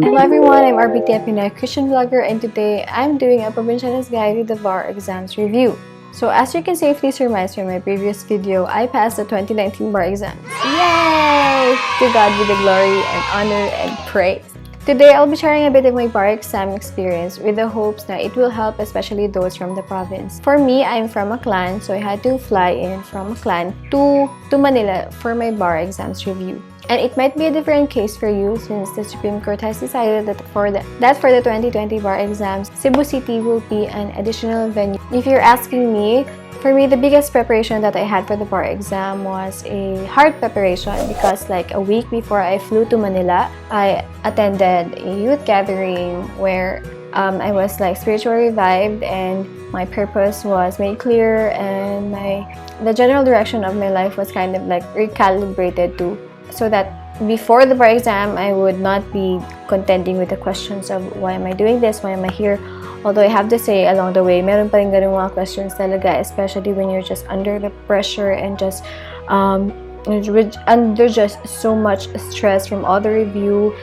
Hello everyone, I'm RBT, a Christian vlogger, and today I'm doing a probinsyana's guide with the bar exams review. So as you can safely surmise from my previous video, I passed the 2019 bar exams. Yay! To God be the glory and honor and praise. Today, I'll be sharing a bit of my bar exam experience with the hopes that it will help especially those from the province. For me, I'm from Aklan, so I had to fly in from Aklan to Manila for my bar exams review. And it might be a different case for you since the Supreme Court has decided that for the 2020 bar exams, Cebu City will be an additional venue. If you're asking me, for me, the biggest preparation that I had for the bar exam was a hard preparation because like a week before I flew to Manila, I attended a youth gathering where I was like spiritually revived and my purpose was made clear and the general direction of my life was kind of like recalibrated to so that before the bar exam, I would not be contending with the questions of why am I doing this, why am I here. Although I have to say, along the way, meron pa rin ganung mga questions talaga, especially when you're just under the pressure and just under just so much stress from all the review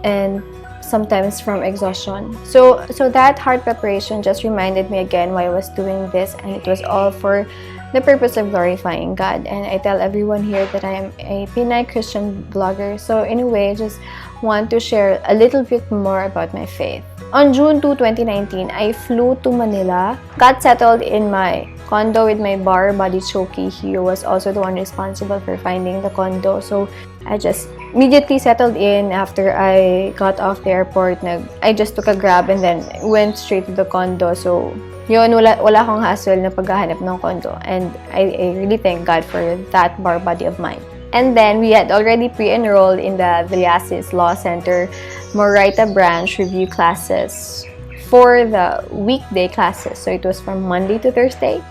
and sometimes from exhaustion. So that hard preparation just reminded me again why I was doing this, and it was all for the purpose of glorifying God. And I tell everyone here that I am a Pinay Christian vlogger. So anyway, I just want to share a little bit more about my faith. On June 2, 2019, I flew to Manila, got settled in my condo with my bar buddy Choki. He was also the one responsible for finding the condo. So I just immediately settled in after I got off the airport. I just took a grab and then went straight to the condo. So yun, wala akong hassle na paghahanap ng condo. And I really thank God for that bar buddy of mine. And then we had already pre-enrolled in the Villasis Law Center Morita branch review classes for the weekday classes. So it was from Monday to Thursday.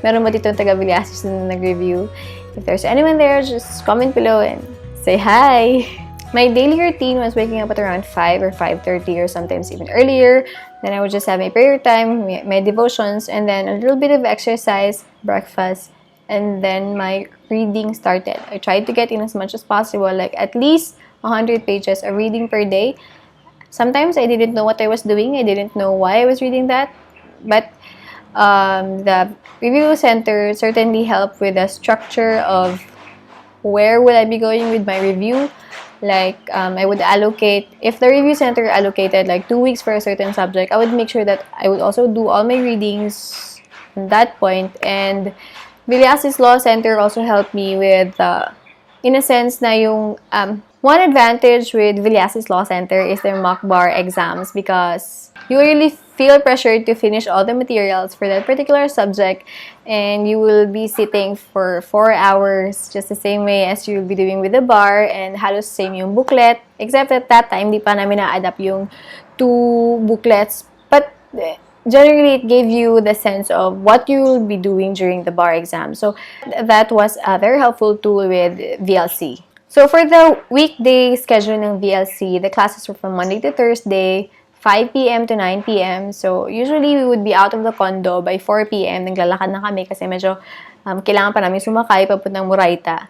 Meron mo dito taga Villasis na nag-review. If there's anyone there, just comment below and say hi. My daily routine was waking up at around 5 or 5:30 or sometimes even earlier. Then I would just have my prayer time, my devotions, and then a little bit of exercise, breakfast, and then my reading started. I tried to get in as much as possible, like at least 100 pages of reading per day. Sometimes I didn't know what I was doing. I didn't know why I was reading that. But the review center certainly helped with the structure of where will I be going with my review. Like, I would allocate, if the review center allocated like 2 weeks for a certain subject, I would make sure that I would also do all my readings at that point. And Villasis Law Center also helped me with, in a sense, na yung, one advantage with Villasis Law Center is their mock bar exams because you really feel pressured to finish all the materials for that particular subject, and you will be sitting for 4 hours just the same way as you'll be doing with the bar, and halos same yung booklet, except at that time, di pa namin na-adapt yung 2 booklets. But generally, it gave you the sense of what you will be doing during the bar exam. So that was a very helpful tool with VLC. So for the weekday schedule ng VLC, the classes were from Monday to Thursday, 5 p.m. to 9 p.m. So, usually, we would be out of the condo by 4 p.m. Naglalakad na kami kasi medyo kailangan pa namin sumakay papuntang Morita.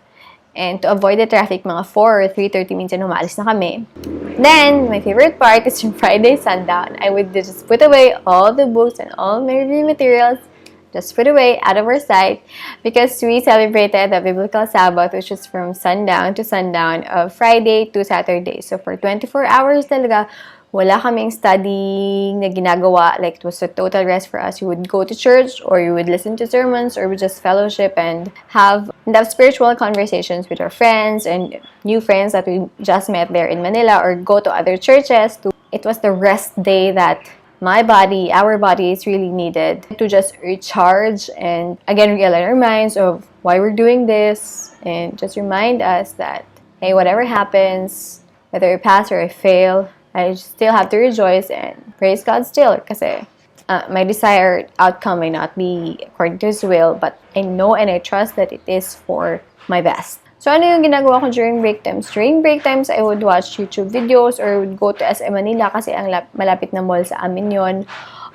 And to avoid the traffic, mga 4 or 3:30 minsan umaalis na kami. Then, my favorite part is yung Friday sundown. I would just put away all the books and all my review materials, just put away out of our sight because we celebrated the Biblical Sabbath, which is from sundown to sundown of Friday to Saturday. So, for 24 hours talaga, wala kaming studying na ginagawa. Like, it was a total rest for us. You would go to church or you would listen to sermons or we just fellowship and have spiritual conversations with our friends and new friends that we just met there in Manila or go to other churches. It was the rest day that our bodies really needed to just recharge and again realign our minds of why we're doing this and just remind us that, hey, whatever happens, whether I pass or I fail, I still have to rejoice and praise God still kasi my desired outcome may not be according to His will, but I know and I trust that it is for my best. So, ano yung ginagawa ko during break times? During break times, I would watch YouTube videos or would go to SM Manila kasi ang malapit na mall sa amin yon,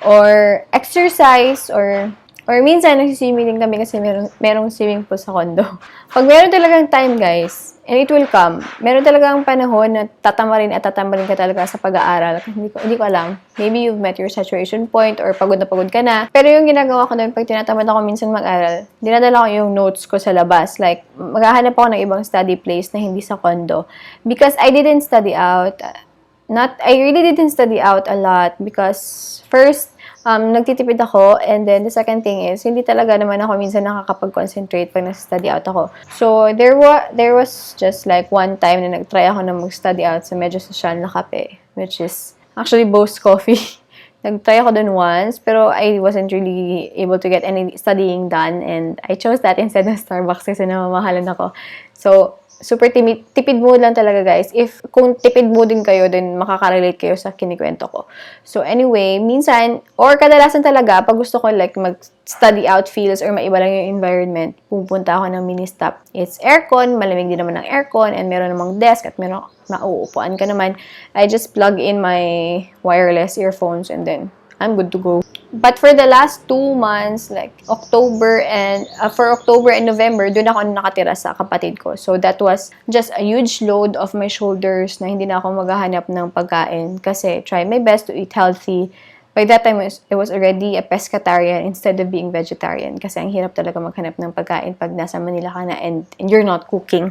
or exercise or Or minsan, nagsiswimming din kami kasi merong swimming pool sa condo. Pag meron talagang time, guys, and it will come, meron talagang panahon na tatamarin ka talaga sa pag-aaral. Hindi ko alam. Maybe you've met your saturation point or pagod na pagod ka na. Pero yung ginagawa ko doon, pag tinatamad ako minsan mag-aral, dinadala ko yung notes ko sa labas. Like, maghahanap ako ng ibang study place na hindi sa condo. Because I didn't study out. I really didn't study out a lot because first, nagtitipid ako, and then the second thing is, hindi talaga naman ako minsan nakakapag-concentrate pag nag-study out ako. So, there was just like one time na nag-try ako na mag-study out sa medyo social na kape, which is actually Bo's Coffee. Nag-try ako dun once, pero I wasn't really able to get any studying done, and I chose that instead of Starbucks kasi namamahalan ako. So, super tipid mode lang talaga, guys. Kung tipid mode din kayo, then makaka-relate kayo sa kinikwento ko. So, anyway, minsan, or kadalasan talaga, pag gusto ko like mag-study out feels or maiba lang yung environment, pupunta ako ng mini-stop. It's aircon, malamig din naman ng aircon, and meron namang desk, at meron mauupuan ka naman. I just plug in my wireless earphones, and then I'm good to go. But for the last 2 months, like October and November, doon ako nakatira sa kapatid ko. So that was just a huge load off my shoulders na hindi na ako maghahanap ng pagkain kasi try my best to eat healthy. By that time, I was already a pescatarian instead of being vegetarian kasi ang hirap talaga maghanap ng pagkain pag nasa Manila ka na and you're not cooking.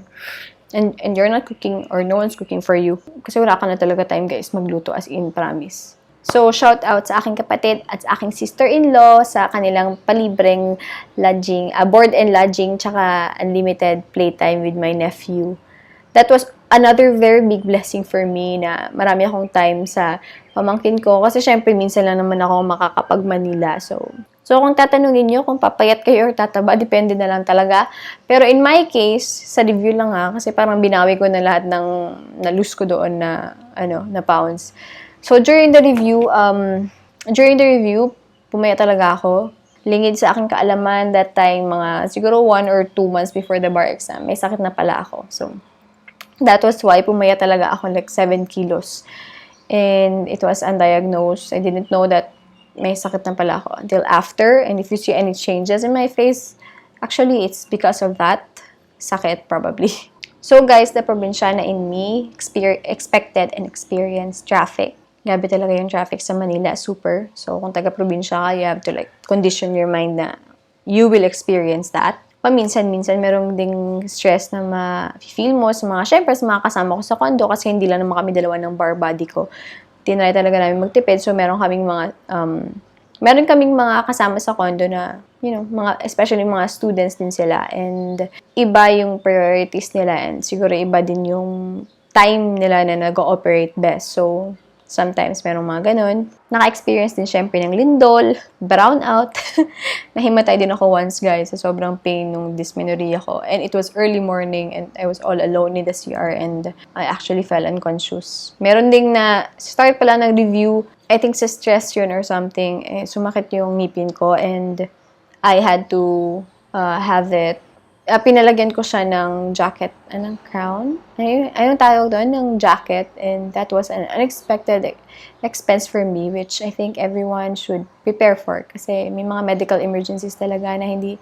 And you're not cooking or no one's cooking for you. Kasi wala ka na talaga time, guys, magluto, as in, promise. So, shout out sa aking kapatid at sa aking sister-in-law sa kanilang palibreng lodging, board and lodging, tsaka unlimited playtime with my nephew. That was another very big blessing for me na marami akong time sa pamangkin ko. Kasi syempre, minsan lang naman ako makakapag-Manila. So kung tatanungin nyo kung papayat kayo or tataba, depende na lang talaga. Pero in my case, sa review lang kasi parang binawi ko na lahat ng na-lose ko doon na pounds. So, during the review, pumaya talaga ako. Lingid sa aking kaalaman, that time, mga siguro 1 or 2 months before the bar exam, may sakit na pala ako. So, that was why pumaya talaga ako like 7 kilos. And it was undiagnosed. I didn't know that may sakit na pala ako until after. And if you see any changes in my face, actually, it's because of that sakit, probably. So, guys, the probinsyana in me expected and experienced traffic. Grabe talaga yung traffic sa Manila, super. So, kung taga-probinsya ka, you have to like condition your mind na you will experience that. Paminsan-minsan, merong ding stress na ma-feel mo sa syempre, sa mga kasama ko sa condo kasi hindi lang naman kami dalawa ng bar buddy ko. Tinry talaga namin magtipid. So, meron kaming mga kasama sa condo na, especially mga students din sila. And iba yung priorities nila and siguro iba din yung time nila na nag-ooperate best. So, sometimes merong mga ganun. Naka-experience din syempre ng lindol, brownout. Nahimatay din ako once, guys, sa sobrang pain nung dysmenorrhea ko. And it was early morning and I was all alone in the CR and I actually fell unconscious. Meron ding start pala ng review, I think sa stress yun or something, sumakit yung ngipin ko and I had to have it. Pinalagyan ko siya ng jacket, crown? Anong tawag doon? Ng jacket. And that was an unexpected expense for me, which I think everyone should prepare for. Kasi may mga medical emergencies talaga na hindi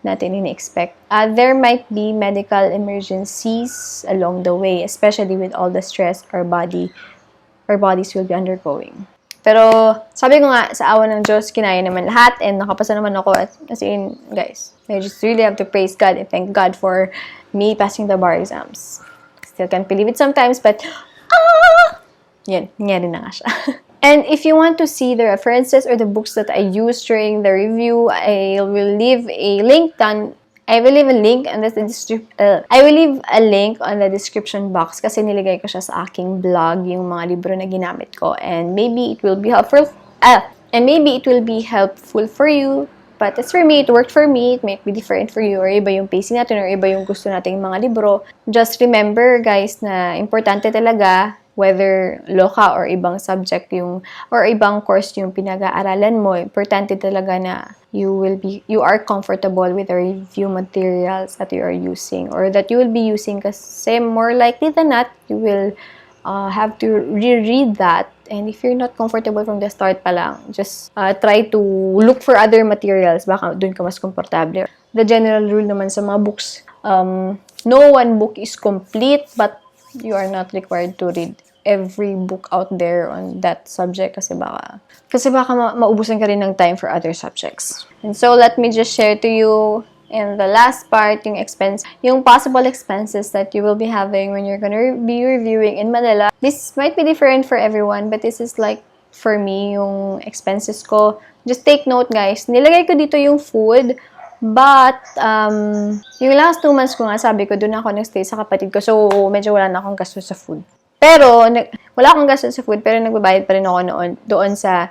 natin ini-expect. There might be medical emergencies along the way, especially with all the stress our bodies will be undergoing. Pero, sabi ko nga, sa awa ng Diyos, kinaya naman lahat and nakapasa naman ako. As in, guys, I just really have to praise God and thank God for me passing the bar exams. Still can't believe it sometimes, but, yan, nangyari na nga siya. And if you want to see the references or the books that I used during the review, I will leave a link on the description box kasi niligay ko siya sa aking blog, yung mga libro na ginamit ko. And maybe it will be helpful for you. But as for me, it worked for me. It might be different for you. Or iba yung pacing natin or iba yung gusto nating mga libro. Just remember, guys, na importante talaga whether loka or ibang subject or ibang course yung pinag-aaralan mo, importante talaga na you are comfortable with the review materials that you are using or that you will be using kasi more likely than not, you will have to reread that. And if you're not comfortable from the start pa lang, just try to look for other materials. Baka dun ka mas komportable. The general rule naman sa mga books, no one book is complete, but you are not required to read every book out there on that subject kasi baka maubusan ka rin ng time for other subjects. And so, let me just share to you in the last part, yung possible expenses that you will be having when you're gonna be reviewing in Manila. This might be different for everyone, but this is like, for me, yung expenses ko. Just take note, guys. Nilagay ko dito yung food, but, yung last 2 months ko nga, sabi ko, doon ako nag-stay sa kapatid ko. So, medyo wala na akong gasto sa food. Pero, wala akong gasto sa food, pero nagbabayad pa rin ako doon sa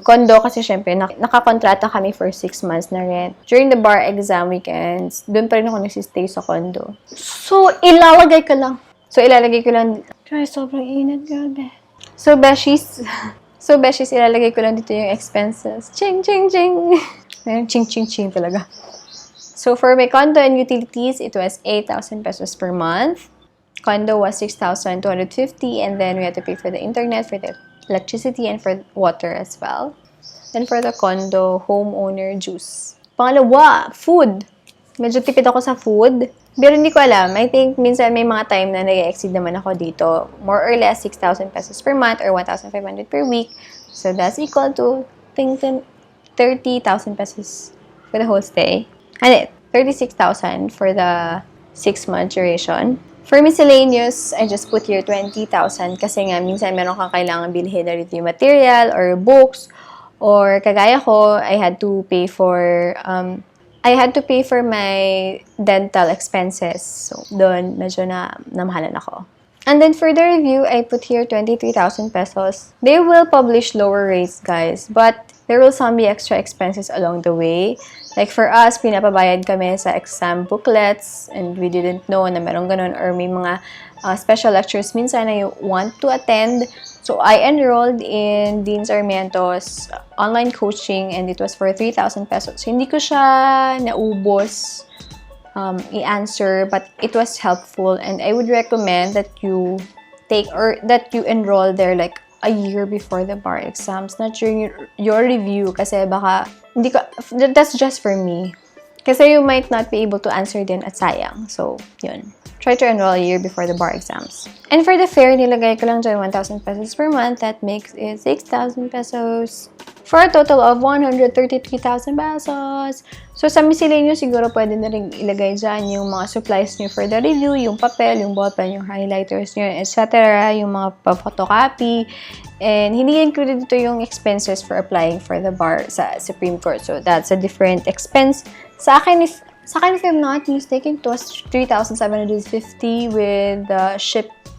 condo kasi syempre, nakakontrata kami for 6 months na rent. During the bar exam weekends, doon pa rin ako nagsistay sa condo. So, ilalagay ko lang. Try, sobrang init, grabe. So, beshies, ilalagay ko lang dito yung expenses. Ching, ching, ching. Ching, ching, ching talaga. So, for my condo and utilities, it was 8,000 pesos per month. Condo was 6,250, and then we had to pay for the internet, for the electricity, and for water as well. Then for the condo, homeowner dues. Pangalawa, food. Medyo tipid ako sa food. Pero hindi ko alam. I think minsan may mga time na nag-exceed naman ako dito. More or less 6,000 pesos per month or 1,500 per week. So that's equal to 30,000 pesos for the whole stay. And 36,000 for the 6-month duration. For miscellaneous, I just put here 20,000 kasi nga minsan meron kang kailangan bilhin na review material or books, or kagaya ko, I had to pay for my dental expenses. So, doon medyo namahalan ako. And then for the review, I put here 23,000 pesos. They will publish lower rates, guys, but there will some be extra expenses along the way. Like for us, pinapabayad kami sa exam booklets and we didn't know na meron ganun, or may mga special lectures minsan na you want to attend. So, I enrolled in Dean Sarmiento's online coaching and it was for 3,000 pesos. So, hindi ko siya naubos i-answer, but it was helpful and I would recommend that you enroll there like a year before the bar exams, not during your review kasi baka that's just for me. Kasi you might not be able to answer din at sayang. So, yun. Try to enroll a year before the bar exams. And for the fare, nilagay ko lang dyan 1,000 pesos per month. That makes it 6,000 pesos. For a total of 133,000 pesos. So, sa miscellaneous, siguro pwede na rin ilagay dyan yung mga supplies nyo for the review, yung papel, yung ballpen, yung highlighters nyo, etc. Yung mga pa-photocopy. And hindi included dito yung expenses for applying for the bar sa Supreme Court. So, that's a different expense. Sa akin, if I'm not mistaken, it was 3,750 with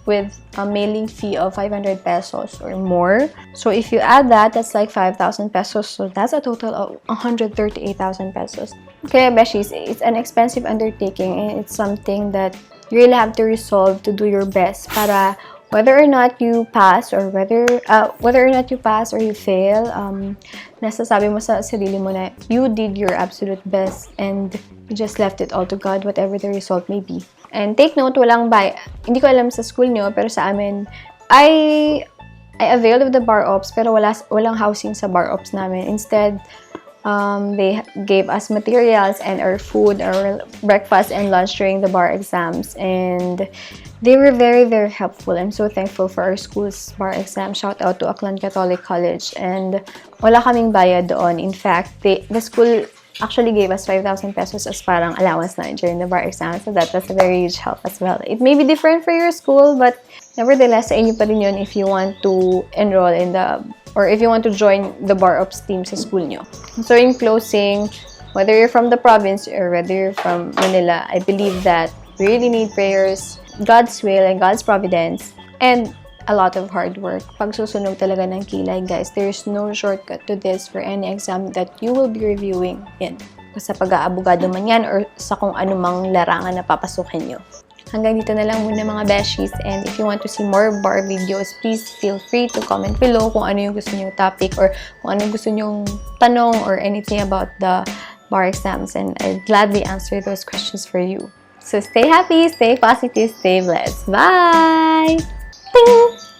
with a mailing fee of 500 pesos or more. So if you add that, that's like 5,000 pesos. So that's a total of 138,000 pesos. Okay, beshies, it's an expensive undertaking and it's something that you really have to resolve to do your best para whether or not you pass or you fail, nasasabi mo sa sarili mo na you did your absolute best and you just left it all to God, whatever the result may be. And take note, hindi ko alam sa school nyo, pero sa amin, I availed of the bar ops, pero walang housing sa bar ops namin. Instead, they gave us materials and our food, our breakfast and lunch during the bar exams. And they were very, very helpful. I'm so thankful for our school's bar exam. Shout out to Aklan Catholic College. And wala kaming bayad doon. In fact, the school actually gave us 5,000 pesos as parang allowance na during the bar exam. So that was a very huge help as well. It may be different for your school, but nevertheless, sa inyo pa rin yun if you want to enroll or if you want to join the bar ops team sa school nyo. So in closing, whether you're from the province or whether you're from Manila, I believe that we really need prayers, God's will and God's providence, and a lot of hard work. Pagsusunog talaga ng kilay, guys. There's no shortcut to this for any exam that you will be reviewing in. Sa pag-aabogado man yan or sa kung anumang larangan na papasukin nyo. Hanggang dito na lang muna mga beshies. And if you want to see more bar videos, please feel free to comment below kung ano yung gusto nyong topic or kung ano yung gusto nyong tanong or anything about the bar exams. And I'd gladly answer those questions for you. So stay happy, stay positive, stay blessed. Bye! Ting!